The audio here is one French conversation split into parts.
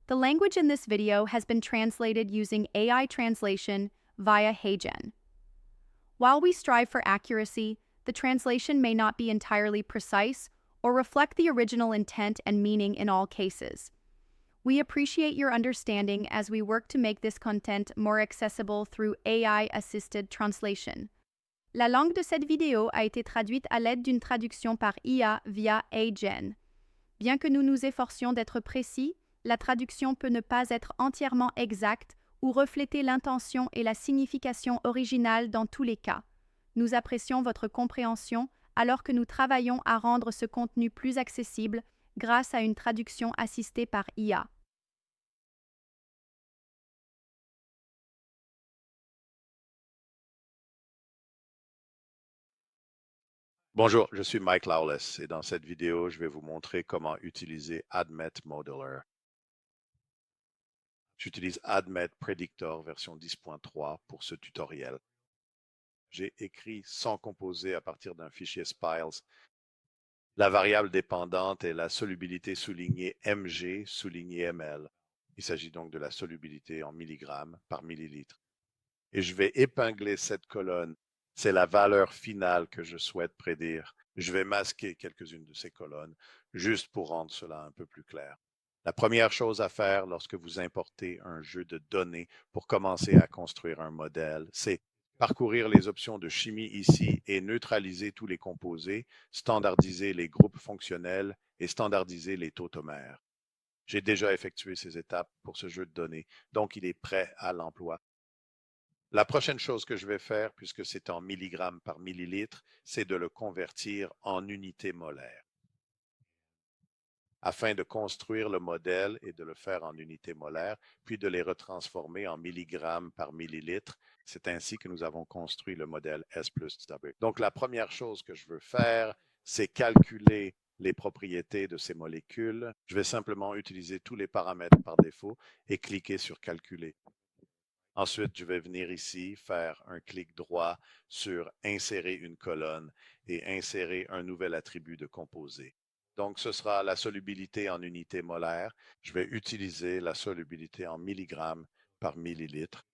The language in this video has been translated using AI translation via HeyGen. While we strive for accuracy, the translation may not be entirely precise or reflect the original intent and meaning in all cases. We appreciate your understanding as we work to make this content more accessible through AI-assisted translation. La langue de cette vidéo a été traduite à l'aide d'une traduction par IA via HeyGen. Bien que nous nous efforcions d'être précis, la traduction peut ne pas être entièrement exacte ou refléter l'intention et la signification originale dans tous les cas. Nous apprécions votre compréhension alors que nous travaillons à rendre ce contenu plus accessible grâce à une traduction assistée par IA. Bonjour, je suis Mike Lawless et dans cette vidéo, je vais vous montrer comment utiliser AdMet Modeler. J'utilise AdMet Predictor version 10.3 pour ce tutoriel. J'ai écrit sans composer à partir d'un fichier Spiles. La variable dépendante est la solubilité soulignée Mg soulignée ml. Il s'agit donc de la solubilité en milligrammes par millilitre. Et je vais épingler cette colonne. C'est la valeur finale que je souhaite prédire. Je vais masquer quelques-unes de ces colonnes juste pour rendre cela un peu plus clair. La première chose à faire lorsque vous importez un jeu de données pour commencer à construire un modèle, c'est parcourir les options de chimie ici et neutraliser tous les composés, standardiser les groupes fonctionnels et standardiser les tautomères. J'ai déjà effectué ces étapes pour ce jeu de données, donc il est prêt à l'emploi. La prochaine chose que je vais faire, puisque c'est en milligrammes par millilitre, c'est de le convertir en unités molaires. Afin de construire le modèle et de le faire en unités molaires, puis de les retransformer en milligrammes par millilitre, c'est ainsi que nous avons construit le modèle S plus W. Donc la première chose que je veux faire, c'est calculer les propriétés de ces molécules. Je vais simplement utiliser tous les paramètres par défaut et cliquer sur Calculer. Ensuite, je vais venir ici, faire un clic droit sur Insérer une colonne et insérer un nouvel attribut de composé. Donc, ce sera la solubilité en unité molaire. Je vais utiliser la solubilité en milligrammes par millilitre.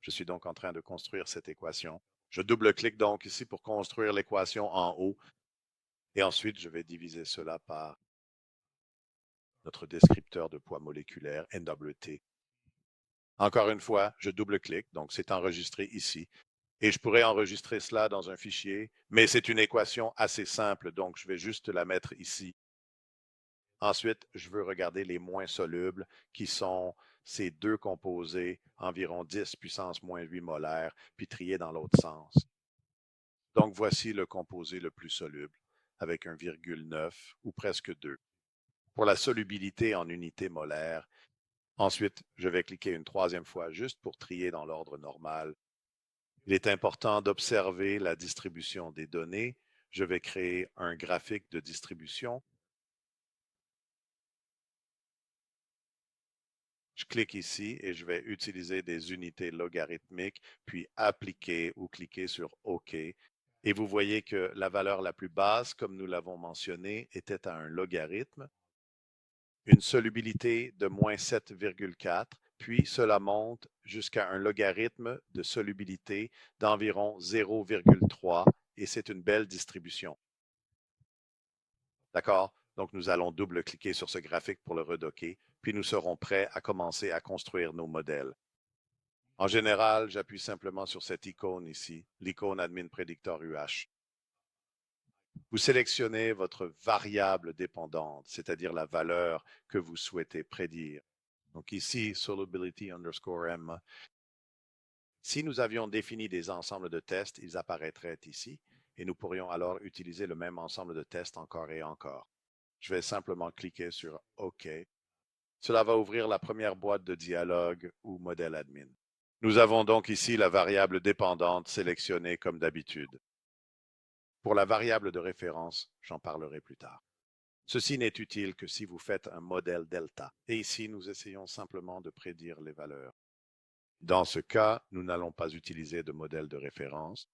Je suis donc en train de construire cette équation. Je double-clique donc ici pour construire l'équation en haut et ensuite, je vais diviser cela par notre descripteur de poids moléculaire, NWT. Encore une fois, je double-clique, donc c'est enregistré ici. Et je pourrais enregistrer cela dans un fichier, mais c'est une équation assez simple, donc je vais juste la mettre ici. Ensuite, je veux regarder les moins solubles, qui sont ces deux composés, environ 10 puissance moins 8 molaires, puis triés dans l'autre sens. Donc voici le composé le plus soluble, avec 1,9 ou presque 2. Pour la solubilité en unité molaire, ensuite, je vais cliquer une troisième fois juste pour trier dans l'ordre normal. Il est important d'observer la distribution des données. Je vais créer un graphique de distribution. Je clique ici et je vais utiliser des unités logarithmiques, puis appliquer ou cliquer sur OK. Et vous voyez que la valeur la plus basse, comme nous l'avons mentionné, était à un logarithme, une solubilité de moins 7,4, puis cela monte jusqu'à un logarithme de solubilité d'environ 0,3 et c'est une belle distribution. D'accord? Donc, nous allons double-cliquer sur ce graphique pour le redocker, puis nous serons prêts à commencer à construire nos modèles. En général, j'appuie simplement sur cette icône ici, l'icône Admin Predictor UH. Vous sélectionnez votre variable dépendante, c'est-à-dire la valeur que vous souhaitez prédire. Donc ici, solubility_m. Si nous avions défini des ensembles de tests, ils apparaîtraient ici, et nous pourrions alors utiliser le même ensemble de tests encore et encore. Je vais simplement cliquer sur OK. Cela va ouvrir la première boîte de dialogue ou modèle admin. Nous avons donc ici la variable dépendante sélectionnée comme d'habitude. Pour la variable de référence, j'en parlerai plus tard. Ceci n'est utile que si vous faites un modèle delta. Et ici, nous essayons simplement de prédire les valeurs. Dans ce cas, nous n'allons pas utiliser de modèle de référence.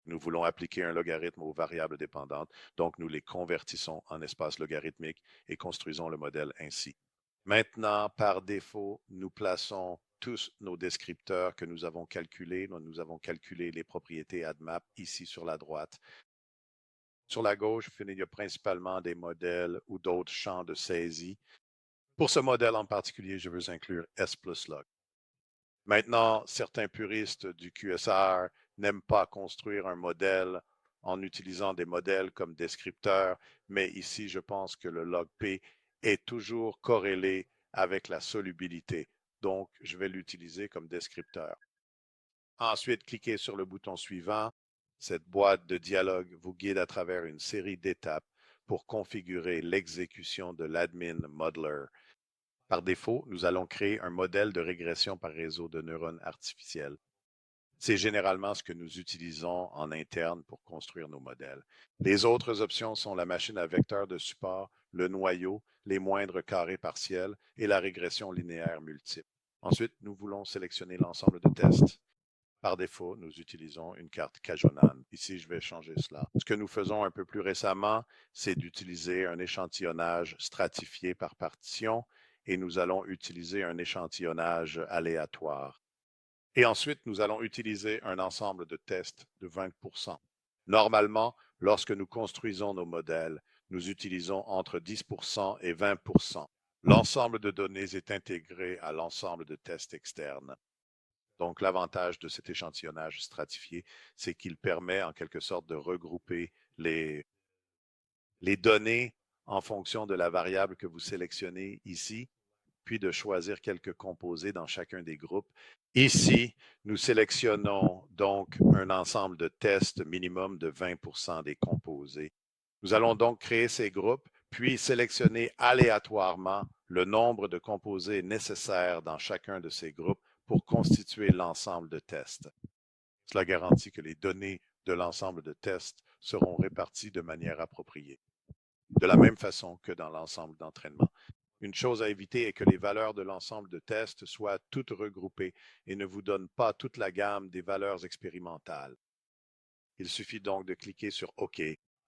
Nous voulons appliquer un logarithme aux variables dépendantes, donc nous les convertissons en espace logarithmique et construisons le modèle ainsi. Maintenant, par défaut, nous plaçons tous nos descripteurs que nous avons calculés. Nous avons calculé les propriétés ADMAP ici sur la droite. Sur la gauche, il y a principalement des modèles ou d'autres champs de saisie. Pour ce modèle en particulier, je veux inclure S plus log. Maintenant, certains puristes du QSR n'aiment pas construire un modèle en utilisant des modèles comme descripteurs, mais ici, je pense que le log P est toujours corrélé avec la solubilité. Donc, je vais l'utiliser comme descripteur. Ensuite, cliquez sur le bouton suivant. Cette boîte de dialogue vous guide à travers une série d'étapes pour configurer l'exécution de l'admin modeler. Par défaut, nous allons créer un modèle de régression par réseau de neurones artificiels. C'est généralement ce que nous utilisons en interne pour construire nos modèles. Les autres options sont la machine à vecteurs de support, le noyau, les moindres carrés partiels et la régression linéaire multiple. Ensuite, nous voulons sélectionner l'ensemble de tests. Par défaut, nous utilisons une carte Cajonan. Ici, je vais changer cela. Ce que nous faisons un peu plus récemment, c'est d'utiliser un échantillonnage stratifié par partition et nous allons utiliser un échantillonnage aléatoire. Et ensuite, nous allons utiliser un ensemble de tests de 20%. Normalement, lorsque nous construisons nos modèles, nous utilisons entre 10% et 20%. L'ensemble de données est intégré à l'ensemble de tests externes. Donc, l'avantage de cet échantillonnage stratifié, c'est qu'il permet en quelque sorte de regrouper les données en fonction de la variable que vous sélectionnez ici, puis de choisir quelques composés dans chacun des groupes. Ici, nous sélectionnons donc un ensemble de tests minimum de 20% des composés. Nous allons donc créer ces groupes, puis sélectionner aléatoirement le nombre de composés nécessaires dans chacun de ces groupes pour constituer l'ensemble de tests. Cela garantit que les données de l'ensemble de tests seront réparties de manière appropriée, de la même façon que dans l'ensemble d'entraînement. Une chose à éviter est que les valeurs de l'ensemble de tests soient toutes regroupées et ne vous donnent pas toute la gamme des valeurs expérimentales. Il suffit donc de cliquer sur OK.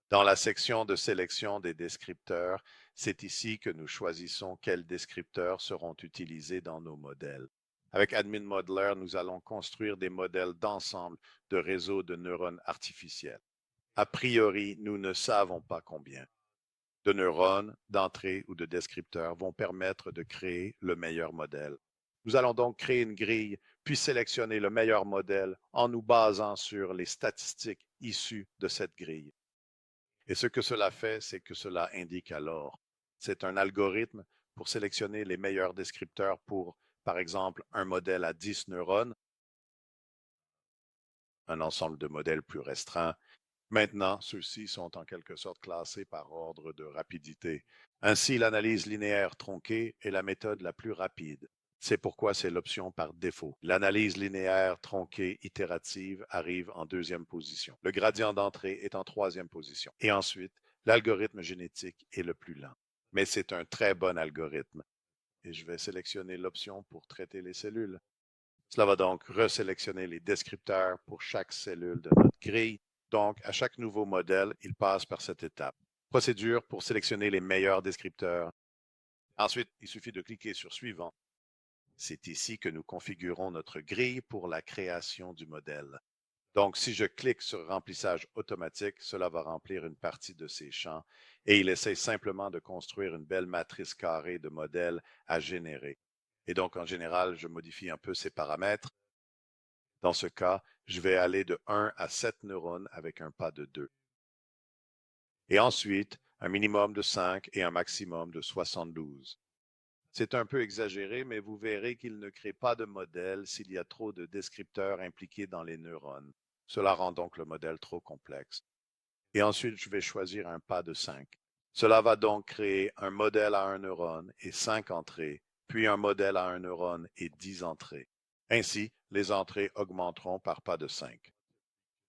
Dans la section de sélection des descripteurs, c'est ici que nous choisissons quels descripteurs seront utilisés dans nos modèles. Avec Admin Modeler, nous allons construire des modèles d'ensemble de réseaux de neurones artificiels. A priori, nous ne savons pas combien de neurones, d'entrée ou de descripteurs vont permettre de créer le meilleur modèle. Nous allons donc créer une grille, puis sélectionner le meilleur modèle en nous basant sur les statistiques issues de cette grille. Et ce que cela fait, c'est que cela indique alors, c'est un algorithme pour sélectionner les meilleurs descripteurs pour, par exemple, un modèle à 10 neurones, un ensemble de modèles plus restreint. Maintenant, ceux-ci sont en quelque sorte classés par ordre de rapidité. Ainsi, l'analyse linéaire tronquée est la méthode la plus rapide. C'est pourquoi c'est l'option par défaut. L'analyse linéaire tronquée itérative arrive en deuxième position. Le gradient d'entrée est en troisième position. Et ensuite, l'algorithme génétique est le plus lent. Mais c'est un très bon algorithme. Et je vais sélectionner l'option pour traiter les cellules. Cela va donc resélectionner les descripteurs pour chaque cellule de notre grille. Donc, à chaque nouveau modèle, il passe par cette étape. Procédure pour sélectionner les meilleurs descripteurs. Ensuite, il suffit de cliquer sur Suivant. C'est ici que nous configurons notre grille pour la création du modèle. Donc, si je clique sur Remplissage automatique, cela va remplir une partie de ces champs et il essaie simplement de construire une belle matrice carrée de modèles à générer. Et donc, en général, je modifie un peu ces paramètres. Dans ce cas, je vais aller de 1 à 7 neurones avec un pas de 2. Et ensuite, un minimum de 5 et un maximum de 72. C'est un peu exagéré, mais vous verrez qu'il ne crée pas de modèle s'il y a trop de descripteurs impliqués dans les neurones. Cela rend donc le modèle trop complexe. Et ensuite, je vais choisir un pas de 5. Cela va donc créer un modèle à un neurone et 5 entrées, puis un modèle à un neurone et 10 entrées. Ainsi, les entrées augmenteront par pas de 5.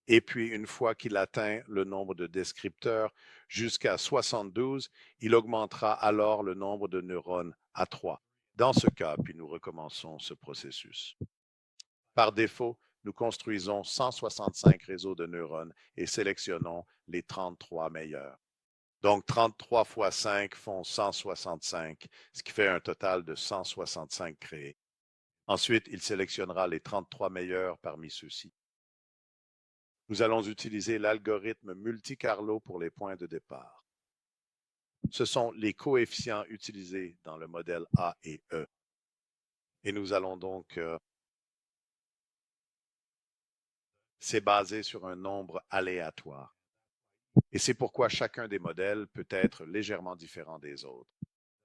Et puis, une fois qu'il atteint le nombre de descripteurs jusqu'à 72, il augmentera alors le nombre de neurones à 3. Dans ce cas, puis nous recommençons ce processus. Par défaut, nous construisons 165 réseaux de neurones et sélectionnons les 33 meilleurs. Donc, 33 fois 5 font 165, ce qui fait un total de 165 créés. Ensuite, il sélectionnera les 33 meilleurs parmi ceux-ci. Nous allons utiliser l'algorithme Multi-Carlo pour les points de départ. Ce sont les coefficients utilisés dans le modèle A et E. Et nous allons donc, c'est basé sur un nombre aléatoire. Et c'est pourquoi chacun des modèles peut être légèrement différent des autres.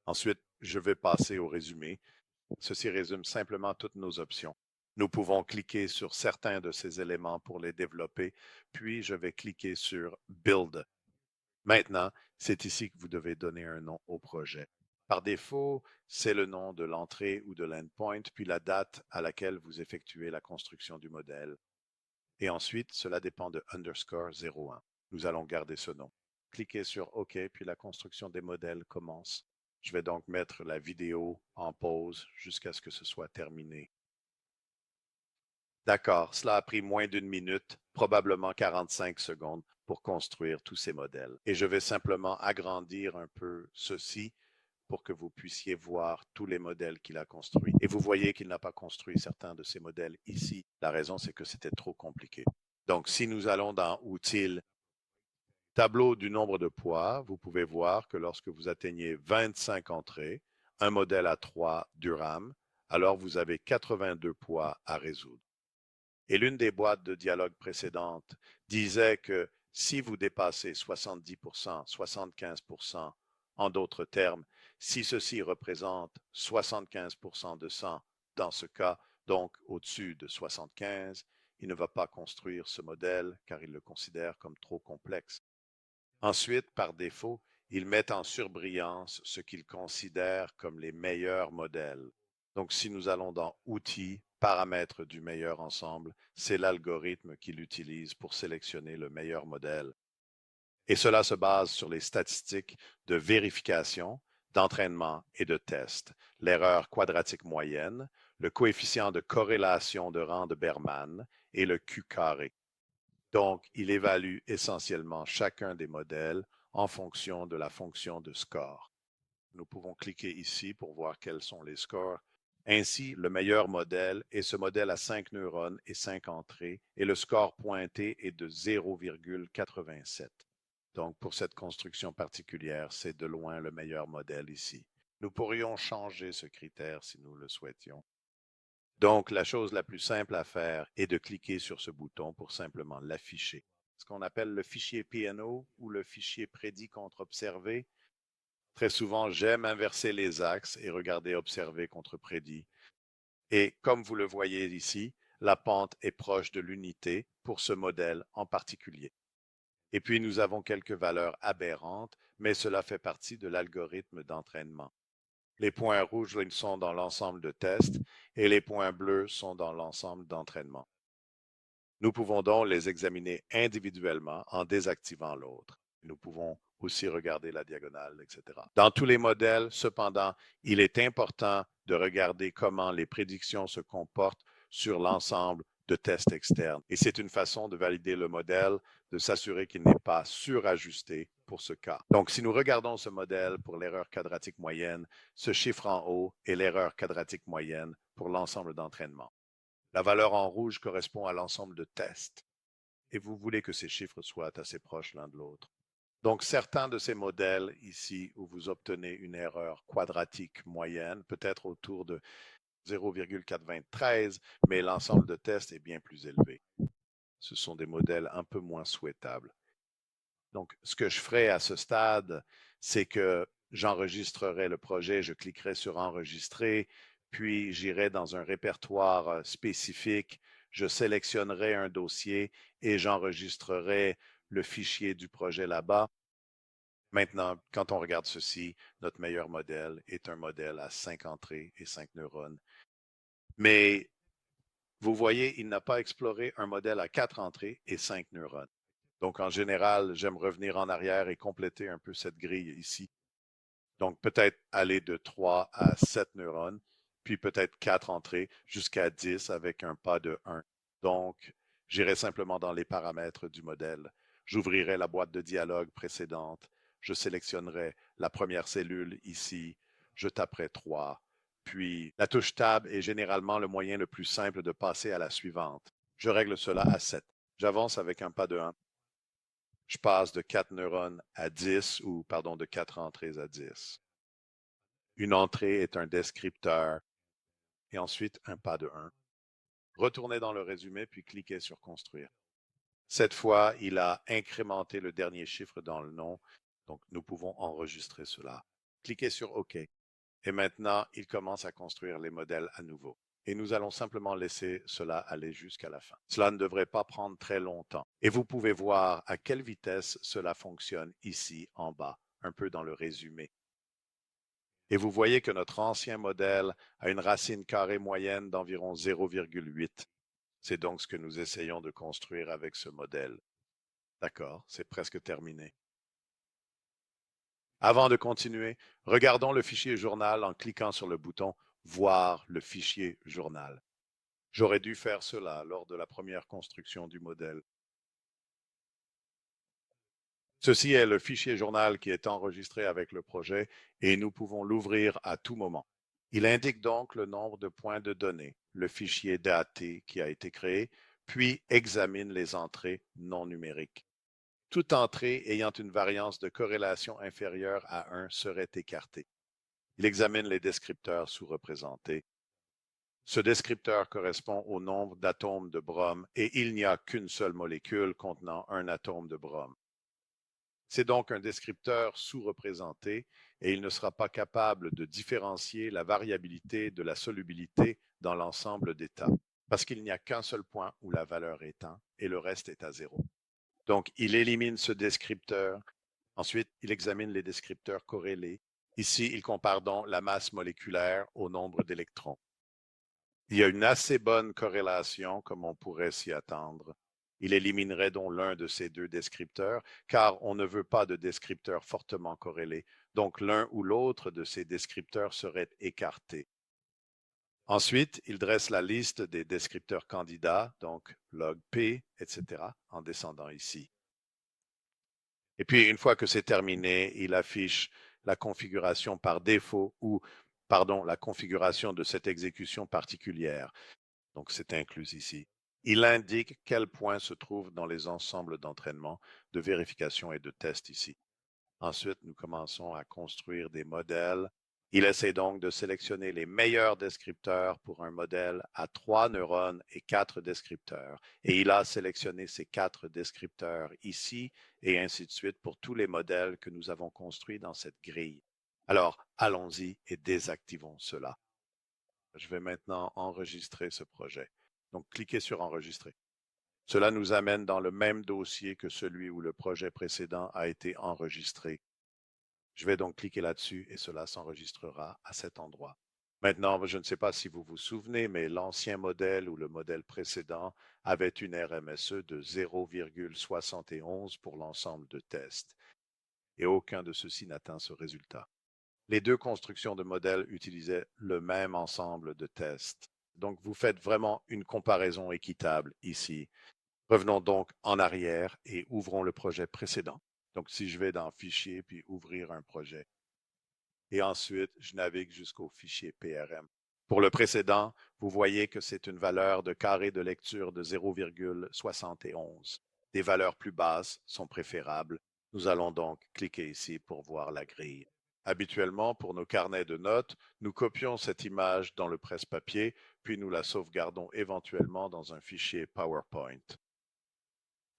Ensuite, je vais passer au résumé. Ceci résume simplement toutes nos options. Nous pouvons cliquer sur certains de ces éléments pour les développer, puis je vais cliquer sur Build. Maintenant, c'est ici que vous devez donner un nom au projet. Par défaut, c'est le nom de l'entrée ou de l'endpoint, puis la date à laquelle vous effectuez la construction du modèle. Et ensuite, cela dépend de _01. Nous allons garder ce nom. Cliquez sur OK, puis la construction des modèles commence. Je vais donc mettre la vidéo en pause jusqu'à ce que ce soit terminé. D'accord, cela a pris moins d'une minute, probablement 45 secondes, pour construire tous ces modèles. Et je vais simplement agrandir un peu ceci pour que vous puissiez voir tous les modèles qu'il a construits. Et vous voyez qu'il n'a pas construit certains de ces modèles ici. La raison, c'est que c'était trop compliqué. Donc, si nous allons dans Outils, tableau du nombre de poids, vous pouvez voir que lorsque vous atteignez 25 entrées, un modèle à 3 Durham, alors vous avez 82 poids à résoudre. Et l'une des boîtes de dialogue précédentes disait que si vous dépassez 70%, 75%, en d'autres termes, si ceci représente 75% de 100, dans ce cas, donc au-dessus de 75, il ne va pas construire ce modèle car il le considère comme trop complexe. Ensuite, par défaut, il met en surbrillance ce qu'il considère comme les meilleurs modèles. Donc, si nous allons dans Outils, paramètres du meilleur ensemble, c'est l'algorithme qu'il utilise pour sélectionner le meilleur modèle. Et cela se base sur les statistiques de vérification, d'entraînement et de test, l'erreur quadratique moyenne, le coefficient de corrélation de rang de Berman et le Q carré. Donc, il évalue essentiellement chacun des modèles en fonction de la fonction de score. Nous pouvons cliquer ici pour voir quels sont les scores. Ainsi, le meilleur modèle est ce modèle à 5 neurones et 5 entrées et le score pointé est de 0,87. Donc, pour cette construction particulière, c'est de loin le meilleur modèle ici. Nous pourrions changer ce critère si nous le souhaitions. Donc, la chose la plus simple à faire est de cliquer sur ce bouton pour simplement l'afficher. Ce qu'on appelle le fichier PNO ou le fichier prédit contre observé. Très souvent, j'aime inverser les axes et regarder observé contre prédit. Et comme vous le voyez ici, la pente est proche de l'unité pour ce modèle en particulier. Et puis, nous avons quelques valeurs aberrantes, mais cela fait partie de l'algorithme d'entraînement. Les points rouges sont dans l'ensemble de tests et les points bleus sont dans l'ensemble d'entraînement. Nous pouvons donc les examiner individuellement en désactivant l'autre. Nous pouvons aussi regarder la diagonale, etc. Dans tous les modèles, cependant, il est important de regarder comment les prédictions se comportent sur l'ensemble de tests externes. Et c'est une façon de valider le modèle, de s'assurer qu'il n'est pas surajusté pour ce cas. Donc, si nous regardons ce modèle pour l'erreur quadratique moyenne, ce chiffre en haut est l'erreur quadratique moyenne pour l'ensemble d'entraînement. La valeur en rouge correspond à l'ensemble de tests et vous voulez que ces chiffres soient assez proches l'un de l'autre. Donc, certains de ces modèles ici où vous obtenez une erreur quadratique moyenne, peut-être autour de 0,423, mais l'ensemble de tests est bien plus élevé. Ce sont des modèles un peu moins souhaitables. Donc, ce que je ferai à ce stade, c'est que j'enregistrerai le projet, je cliquerai sur enregistrer, puis j'irai dans un répertoire spécifique, je sélectionnerai un dossier et j'enregistrerai le fichier du projet là-bas. Maintenant, quand on regarde ceci, notre meilleur modèle est un modèle à 5 entrées et 5 neurones. Mais vous voyez, il n'a pas exploré un modèle à 4 entrées et 5 neurones. Donc, en général, j'aime revenir en arrière et compléter un peu cette grille ici. Donc, peut-être aller de 3 à 7 neurones, puis peut-être 4 entrées jusqu'à 10 avec un pas de 1. Donc, j'irai simplement dans les paramètres du modèle. J'ouvrirai la boîte de dialogue précédente. Je sélectionnerai la première cellule ici. Je taperai 3. Puis, la touche Tab est généralement le moyen le plus simple de passer à la suivante. Je règle cela à 7. J'avance avec un pas de 1. Je passe de 4 neurones à 10, ou pardon, de 4 entrées à 10. Une entrée est un descripteur et ensuite un pas de 1. Retournez dans le résumé puis cliquez sur Construire. Cette fois, il a incrémenté le dernier chiffre dans le nom, donc nous pouvons enregistrer cela. Cliquez sur OK. Et maintenant, il commence à construire les modèles à nouveau. Et nous allons simplement laisser cela aller jusqu'à la fin. Cela ne devrait pas prendre très longtemps. Et vous pouvez voir à quelle vitesse cela fonctionne ici en bas, un peu dans le résumé. Et vous voyez que notre ancien modèle a une racine carrée moyenne d'environ 0,8. C'est donc ce que nous essayons de construire avec ce modèle. D'accord, c'est presque terminé. Avant de continuer, regardons le fichier journal en cliquant sur le bouton « Voir le fichier journal ». J'aurais dû faire cela lors de la première construction du modèle. Ceci est le fichier journal qui est enregistré avec le projet et nous pouvons l'ouvrir à tout moment. Il indique donc le nombre de points de données, le fichier DAT qui a été créé, puis examine les entrées non numériques. Toute entrée ayant une variance de corrélation inférieure à 1 serait écartée. Il examine les descripteurs sous-représentés. Ce descripteur correspond au nombre d'atomes de brome et il n'y a qu'une seule molécule contenant un atome de brome. C'est donc un descripteur sous-représenté et il ne sera pas capable de différencier la variabilité de la solubilité dans l'ensemble d'états, parce qu'il n'y a qu'un seul point où la valeur est 1 et le reste est à 0. Donc, il élimine ce descripteur. Ensuite, il examine les descripteurs corrélés. Ici, il compare donc la masse moléculaire au nombre d'électrons. Il y a une assez bonne corrélation, comme on pourrait s'y attendre. Il éliminerait donc l'un de ces deux descripteurs, car on ne veut pas de descripteurs fortement corrélés. Donc, l'un ou l'autre de ces descripteurs serait écarté. Ensuite, il dresse la liste des descripteurs candidats, donc log P, etc., en descendant ici. Et puis, une fois que c'est terminé, il affiche la configuration par défaut ou, pardon, la configuration de cette exécution particulière. Donc, c'est inclus ici. Il indique quel point se trouve dans les ensembles d'entraînement, de vérification et de test ici. Ensuite, nous commençons à construire des modèles. Il essaie donc de sélectionner les meilleurs descripteurs pour un modèle à 3 neurones et 4 descripteurs. Et il a sélectionné ces 4 descripteurs ici et ainsi de suite pour tous les modèles que nous avons construits dans cette grille. Alors, allons-y et désactivons cela. Je vais maintenant enregistrer ce projet. Donc, cliquez sur Enregistrer. Cela nous amène dans le même dossier que celui où le projet précédent a été enregistré. Je vais donc cliquer là-dessus et cela s'enregistrera à cet endroit. Maintenant, je ne sais pas si vous vous souvenez, mais l'ancien modèle ou le modèle précédent avait une RMSE de 0,71 pour l'ensemble de tests. Et aucun de ceux-ci n'atteint ce résultat. Les deux constructions de modèles utilisaient le même ensemble de tests. Donc, vous faites vraiment une comparaison équitable ici. Revenons donc en arrière et ouvrons le projet précédent. Donc, si je vais dans Fichier puis Ouvrir un projet, et ensuite, je navigue jusqu'au fichier PRM. Pour le précédent, vous voyez que c'est une valeur de carré de lecture de 0,71. Des valeurs plus basses sont préférables. Nous allons donc cliquer ici pour voir la grille. Habituellement, pour nos carnets de notes, nous copions cette image dans le presse-papier, puis nous la sauvegardons éventuellement dans un fichier PowerPoint.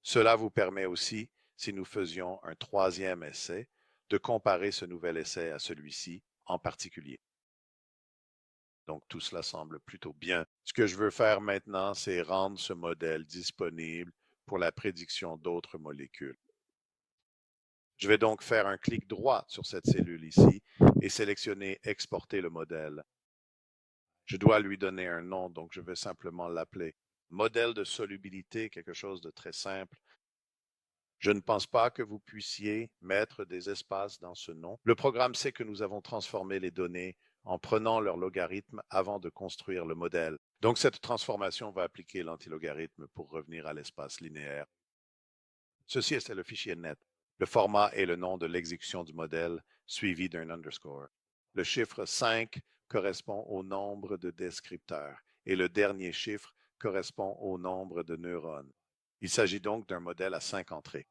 Cela vous permet aussi, si nous faisions un troisième essai, de comparer ce nouvel essai à celui-ci en particulier. Donc, tout cela semble plutôt bien. Ce que je veux faire maintenant, c'est rendre ce modèle disponible pour la prédiction d'autres molécules. Je vais donc faire un clic droit sur cette cellule ici et sélectionner « Exporter le modèle ». Je dois lui donner un nom, donc je vais simplement l'appeler « Modèle de solubilité », quelque chose de très simple. Je ne pense pas que vous puissiez mettre des espaces dans ce nom. Le programme sait que nous avons transformé les données en prenant leur logarithme avant de construire le modèle. Donc, cette transformation va appliquer l'antilogarithme pour revenir à l'espace linéaire. Ceci est le fichier net. Le format est le nom de l'exécution du modèle suivi d'un underscore. Le chiffre 5 correspond au nombre de descripteurs et le dernier chiffre correspond au nombre de neurones. Il s'agit donc d'un modèle à 5 entrées.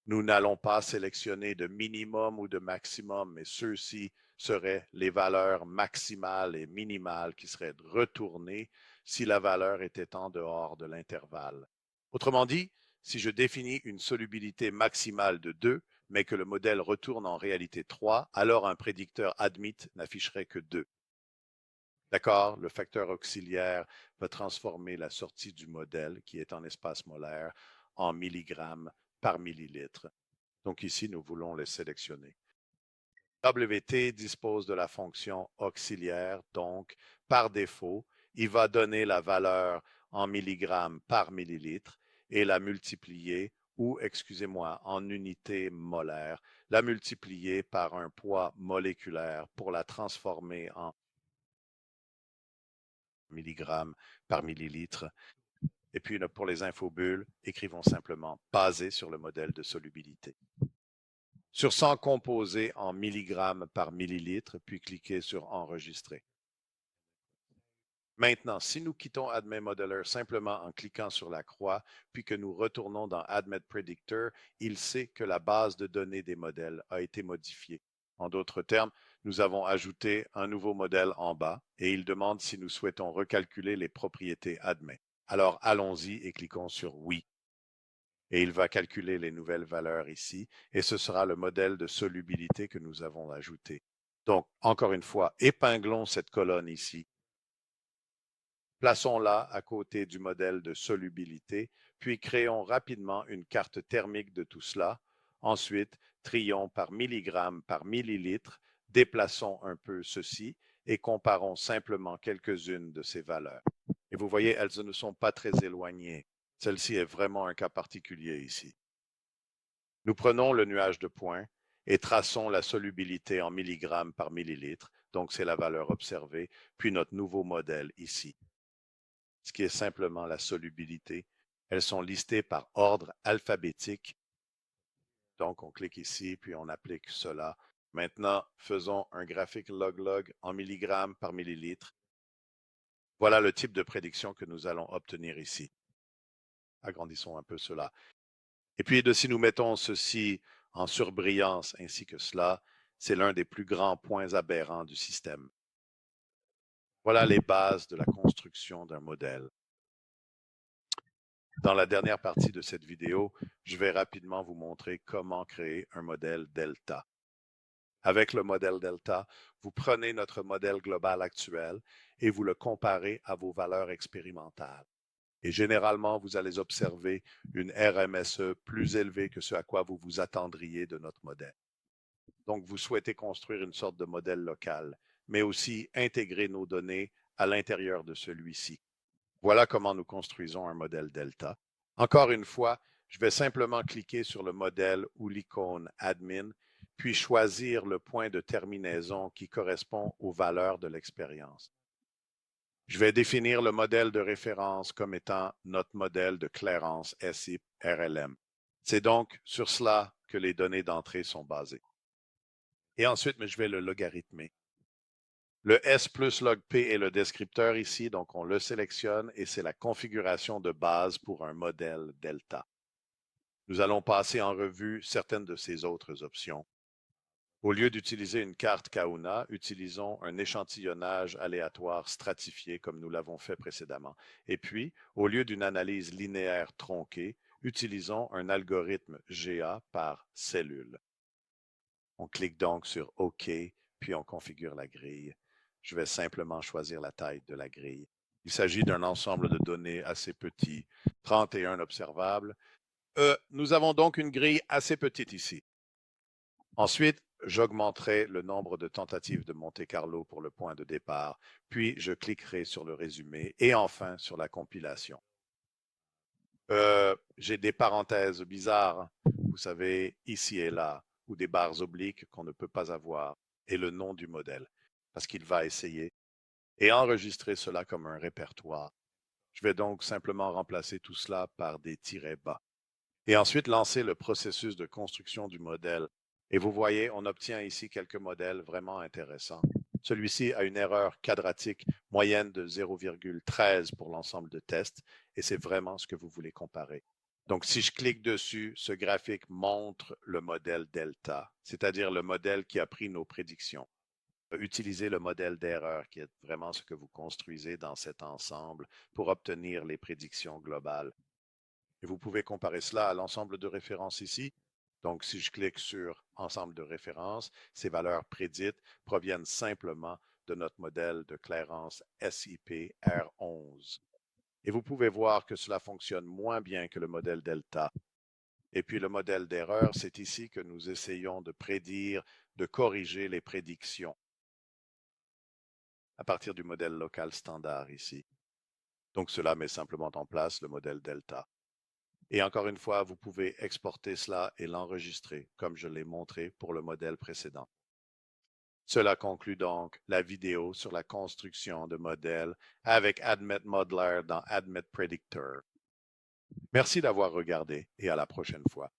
Nous n'allons pas sélectionner de minimum ou de maximum, mais ceux-ci seraient les valeurs maximales et minimales qui seraient retournées si la valeur était en dehors de l'intervalle. Autrement dit, si je définis une solubilité maximale de 2, mais que le modèle retourne en réalité 3, alors un prédicteur admit n'afficherait que 2. D'accord? Le facteur auxiliaire va transformer la sortie du modèle, qui est en espace molaire, en milligrammes par millilitre. Donc ici, nous voulons le sélectionner. WT dispose de la fonction auxiliaire, donc par défaut, il va donner la valeur en milligrammes par millilitre et la multiplier, ou excusez-moi, en unité molaire, la multiplier par un poids moléculaire pour la transformer en milligrammes par millilitre. Et puis pour les infobules, écrivons simplement basé sur le modèle de solubilité. Sur 100 composés en milligrammes par millilitre, puis cliquez sur Enregistrer. Maintenant, si nous quittons Admet Modeler simplement en cliquant sur la croix, puis que nous retournons dans Admet Predictor, il sait que la base de données des modèles a été modifiée. En d'autres termes, nous avons ajouté un nouveau modèle en bas et il demande si nous souhaitons recalculer les propriétés Admet. Alors allons-y et cliquons sur Oui. Et il va calculer les nouvelles valeurs ici, et ce sera le modèle de solubilité que nous avons ajouté. Donc, encore une fois, épinglons cette colonne ici. Plaçons-la à côté du modèle de solubilité, puis créons rapidement une carte thermique de tout cela. Ensuite, trions par milligramme par millilitre, déplaçons un peu ceci et comparons simplement quelques-unes de ces valeurs. Et vous voyez, elles ne sont pas très éloignées. Celle-ci est vraiment un cas particulier ici. Nous prenons le nuage de points et traçons la solubilité en milligrammes par millilitre, donc c'est la valeur observée, puis notre nouveau modèle ici, ce qui est simplement la solubilité. Elles sont listées par ordre alphabétique. Donc, on clique ici, puis on applique cela. Maintenant, faisons un graphique log-log en milligrammes par millilitre. Voilà le type de prédiction que nous allons obtenir ici. Agrandissons un peu cela. Et puis, si nous mettons ceci en surbrillance ainsi que cela, c'est l'un des plus grands points aberrants du système. Voilà les bases de la construction d'un modèle. Dans la dernière partie de cette vidéo, je vais rapidement vous montrer comment créer un modèle delta. Avec le modèle delta, vous prenez notre modèle global actuel et vous le comparez à vos valeurs expérimentales. Et généralement, vous allez observer une RMSE plus élevée que ce à quoi vous vous attendriez de notre modèle. Donc, vous souhaitez construire une sorte de modèle local, mais aussi intégrer nos données à l'intérieur de celui-ci. Voilà comment nous construisons un modèle delta. Encore une fois, je vais simplement cliquer sur le modèle ou l'icône admin, puis choisir le point de terminaison qui correspond aux valeurs de l'expérience. Je vais définir le modèle de référence comme étant notre modèle de clairance SI RLM. C'est donc sur cela que les données d'entrée sont basées. Et ensuite, je vais le logarithmer. Le S plus log P est le descripteur ici, donc on le sélectionne et c'est la configuration de base pour un modèle delta. Nous allons passer en revue certaines de ces autres options. Au lieu d'utiliser une carte Kahuna, utilisons un échantillonnage aléatoire stratifié comme nous l'avons fait précédemment. Et puis, au lieu d'une analyse linéaire tronquée, utilisons un algorithme GA par cellule. On clique donc sur OK, puis on configure la grille. Je vais simplement choisir la taille de la grille. Il s'agit d'un ensemble de données assez petit, 31 observables. Nous avons donc une grille assez petite ici. Ensuite, j'augmenterai le nombre de tentatives de Monte-Carlo pour le point de départ, puis je cliquerai sur le résumé et enfin sur la compilation. J'ai des parenthèses bizarres, vous savez, ici et là, ou des barres obliques qu'on ne peut pas avoir, et le nom du modèle, parce qu'il va essayer et enregistrer cela comme un répertoire. Je vais donc simplement remplacer tout cela par des tirets bas. Et ensuite lancer le processus de construction du modèle. Et vous voyez, on obtient ici quelques modèles vraiment intéressants. Celui-ci a une erreur quadratique moyenne de 0,13 pour l'ensemble de tests, et c'est vraiment ce que vous voulez comparer. Donc, si je clique dessus, ce graphique montre le modèle delta, c'est-à-dire le modèle qui a pris nos prédictions. Utilisez le modèle d'erreur, qui est vraiment ce que vous construisez dans cet ensemble pour obtenir les prédictions globales. Et vous pouvez comparer cela à l'ensemble de références ici. Donc, si je clique sur ensemble de références, ces valeurs prédites proviennent simplement de notre modèle de clairance SIP R11. Et vous pouvez voir que cela fonctionne moins bien que le modèle delta. Et puis le modèle d'erreur, c'est ici que nous essayons de prédire, de corriger les prédictions à partir du modèle local standard ici. Donc cela met simplement en place le modèle delta. Et encore une fois, vous pouvez exporter cela et l'enregistrer, comme je l'ai montré pour le modèle précédent. Cela conclut donc la vidéo sur la construction de modèles avec Admet Modeler dans Admet Predictor. Merci d'avoir regardé et à la prochaine fois.